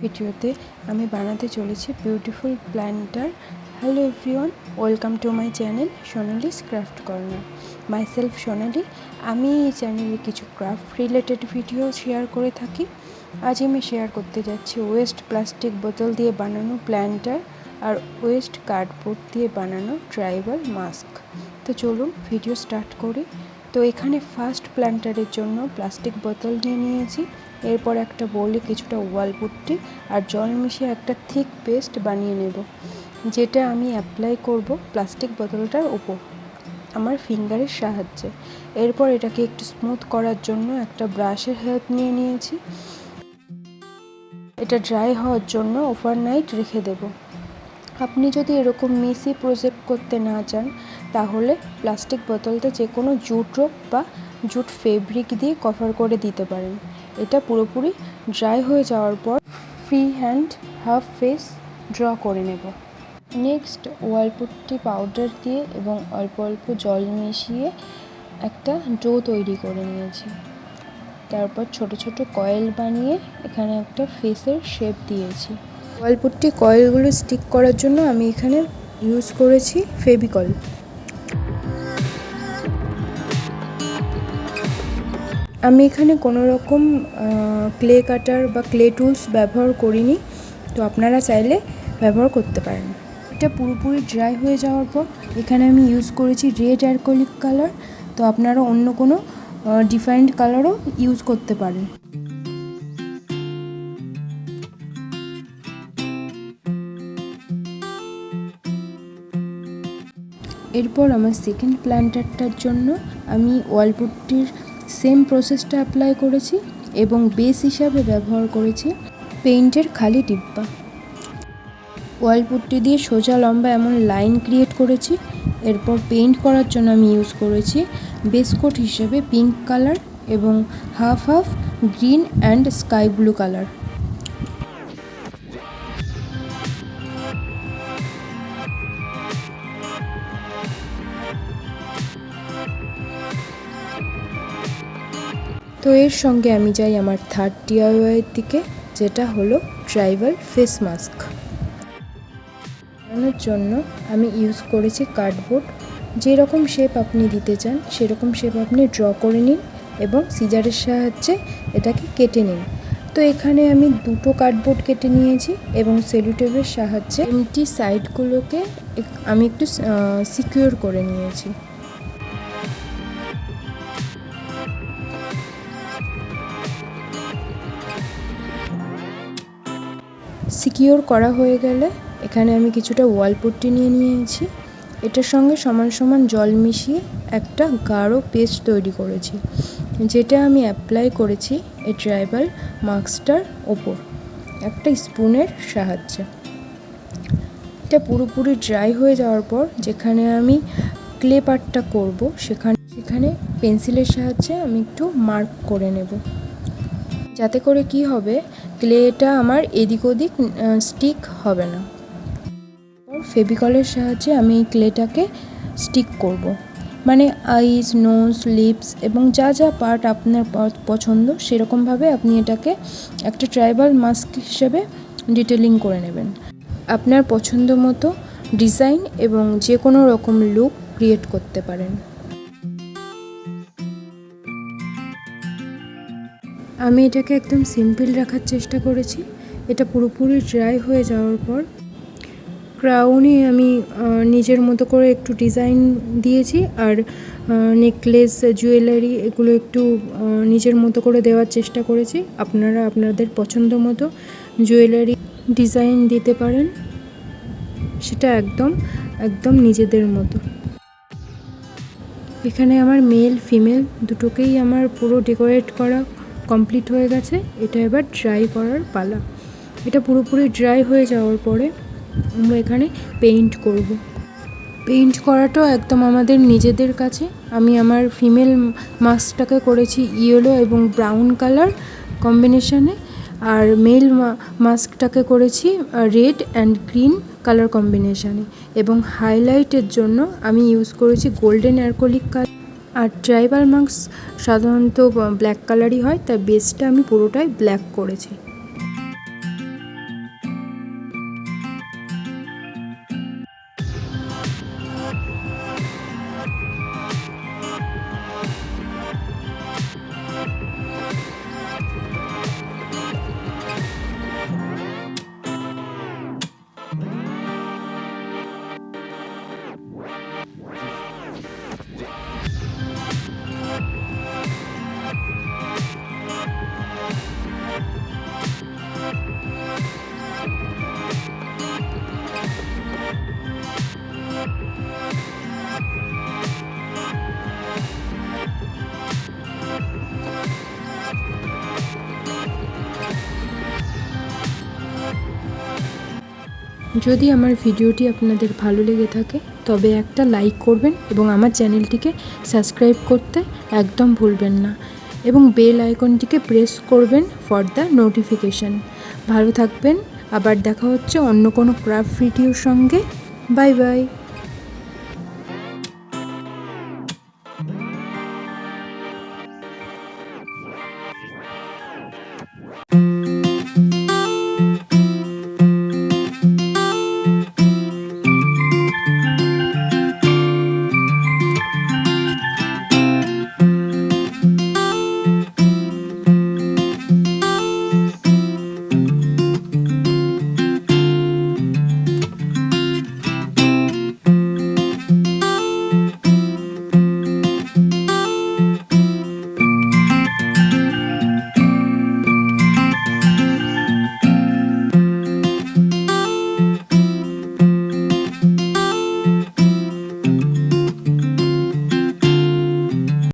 ভিডিওতে আমি বানাতে চলেছি beautiful planter. Hello everyone, welcome to my channel Sonali's craft corner. Myself Sonali. আমি এই চ্যানেলে কিছু ক্রাফট রিলেটেড ভিডিও শেয়ার করে থাকি। আজ আমি শেয়ার করতে যাচ্ছি ওয়েস্ট প্লাস্টিক বোতল দিয়ে বানানো প্ল্যান্টার আর ওয়েস্ট কার্ডবোর্ড দিয়ে বানানো ট্রাইবাল মাস্ক। তো চলুন ভিডিও স্টার্ট করি। তো এখানে ফার্স্ট প্ল্যান্টারের জন্য প্লাস্টিক বোতল নিয়েছি। এরপর একটা বোলে কিছুটা ওয়াল পুট্টি আর জল মিশিয়ে একটা থিক পেস্ট বানিয়ে নেব, যেটা আমি অ্যাপ্লাই করব প্লাস্টিক বোতলটার উপর আমার ফিঙ্গারের সাহায্যে। এরপর এটাকে একটু স্মুথ করার জন্য একটা ব্রাশের হেল্প নিয়েছি। এটা ড্রাই হওয়ার জন্য ওভারনাইট রেখে দেব। আপনি যদি এরকম মেসি প্রজেক্ট করতে না চান, তাহলে প্লাস্টিক বোতলটা যে কোনো জুট রোপ বা জুট ফেব্রিক দিয়ে কভার করে দিতে পারেন। এটা পুরোপুরি ড্রাই হয়ে যাওয়ার পর free hand half face draw করে নেব। নেক্সট ওয়াল পুট্টি পাউডার দিয়ে এবং অল্প অল্প জল মিশিয়ে একটা ডো তৈরি করে নিয়েছি। তারপর ছোট ছোট কয়েল বানিয়ে এখানে একটা ফেসের শেপ দিয়েছি। ওয়াল পুট্টি কয়েলগুলো স্টিক করার জন্য আমি এখানে ইউজ করেছি ফেভিকল। আমি এখানে কোনো রকম ক্লে কাটার বা ক্লে টুলস ব্যবহার করিনি, তো আপনারা চাইলে ব্যবহার করতে পারেন। এটা পুরোপুরি ড্রাই হয়ে যাওয়ার পর এখানে আমি ইউজ করেছি রেড অ্যাক্রিলিক কালার, তো আপনারা অন্য কোনো ডিফাইন্ড কালারও ইউজ করতে পারেন। এরপর আমার সেকেন্ড প্ল্যান্টারটার জন্য আমি ওয়াল পুট্টির সেম প্রসেসটা অ্যাপ্লাই করেছি এবং বেস হিসাবে ব্যবহার করেছি পেইন্টের খালি ডিব্বা। ওয়াল পুট্টি দিয়ে সোজা লম্বা এমন লাইন ক্রিয়েট করেছি। এরপর পেইন্ট করার জন্য আমি ইউজ করেছি বেস কোট হিসেবে পিঙ্ক কালার এবং half half green and sky blue colour. তো এর সঙ্গে আমি যাই আমার থার্ড ডিআইওয়াইয়ের দিকে, যেটা হলো ট্রাইবাল ফেস মাস্ক বানানোর জন্য আমি ইউজ করেছি কার্ডবোর্ড। যেরকম শেপ আপনি দিতে চান সেরকম শেপ আপনি ড্র করে নিন এবং সিজারের সাহায্যে এটাকে কেটে নিন। তো এখানে আমি দুটো কার্ডবোর্ড কেটে নিয়েছি এবং সেলুটেপের সাহায্যে এমটি সাইডগুলোকে আমি একটু সিকিউর করে নিয়েছি। সিকিউর করা হয়ে গেলে এখানে আমি কিছুটা ওয়াল পুট্টি নিয়েছি। এটার সঙ্গে সমান সমান জল মিশিয়ে একটা গাঢ় পেস্ট তৈরি করেছি, যেটা আমি অ্যাপ্লাই করেছি এই ট্রাইবাল মাস্কটার ওপর একটা স্পুনের সাহায্যে। এটা পুরোপুরি ড্রাই হয়ে যাওয়ার পর যেখানে আমি ক্লে পার্টটা করব সেখানে পেন্সিলের সাহায্যে আমি একটু মার্ক করে নেব, যাতে করে কি হবে ক্লেটা আমার এদিক ওদিক স্টিক হবে না। ফেভিকলের সাহায্যে আমি এই ক্লেটাকে স্টিক করব, মানে আইস, নোজ, লিপস এবং যা যা পার্ট আপনার পছন্দ সেরকমভাবে আপনি এটাকে একটা ট্রাইবাল মাস্ক হিসেবে ডিটেলিং করে নেবেন। আপনার পছন্দ মতো ডিজাইন এবং যে কোনো রকম লুক ক্রিয়েট করতে পারেন। আমি এটাকে একদম সিম্পল রাখার চেষ্টা করেছি। এটা পুরোপুরি ড্রাই হয়ে যাওয়ার পর ক্রাউনে আমি নিজের মতো করে একটু ডিজাইন দিয়েছি আর নেকলেস, জুয়েলারি এগুলো একটু নিজের মতো করে দেওয়ার চেষ্টা করেছি। আপনারা আপনাদের পছন্দ মতো জুয়েলারি ডিজাইন দিতে পারেন, সেটা একদম নিজেদের মতো। এখানে আমার মেল ফিমেল দুটোকেই আমার পুরো ডেকোরেট করা কমপ্লিট হয়ে গেছে। এটা এবার ড্রাই করার পালা। এটা পুরোপুরি ড্রাই হয়ে যাওয়ার পরে আমরা এখানে পেইন্ট করব। পেইন্ট করাটাও একদম আমাদের নিজেদের কাছে। আমি আমার ফিমেল মাস্কটাকে করেছি ইয়েলো এবং ব্রাউন কালার কম্বিনেশনে, আর মেল মাস্কটাকে করেছি রেড অ্যান্ড গ্রিন কালার কম্বিনেশনে, এবং হাইলাইটের জন্য আমি ইউজ করেছি গোল্ডেন অ্যাক্রিলিক কালার। আর ট্রাইবাল মাস্ক সাধারণত ব্ল্যাক কালারই হয়, তাই বেসটা আমি পুরোটাই ব্ল্যাক করেছি। যদি আমার ভিডিওটি আপনাদের ভালো লেগে থাকে তবে একটা লাইক করবেন এবং আমার চ্যানেলটিকে সাবস্ক্রাইব করতে একদম ভুলবেন না এবং বেল আইকনটিকে প্রেস করবেন ফর দ্য নোটিফিকেশান। ভালো থাকবেন, আবার দেখা হচ্ছে অন্য কোনো ক্রাফট ভিডিওর সঙ্গে। Bye bye.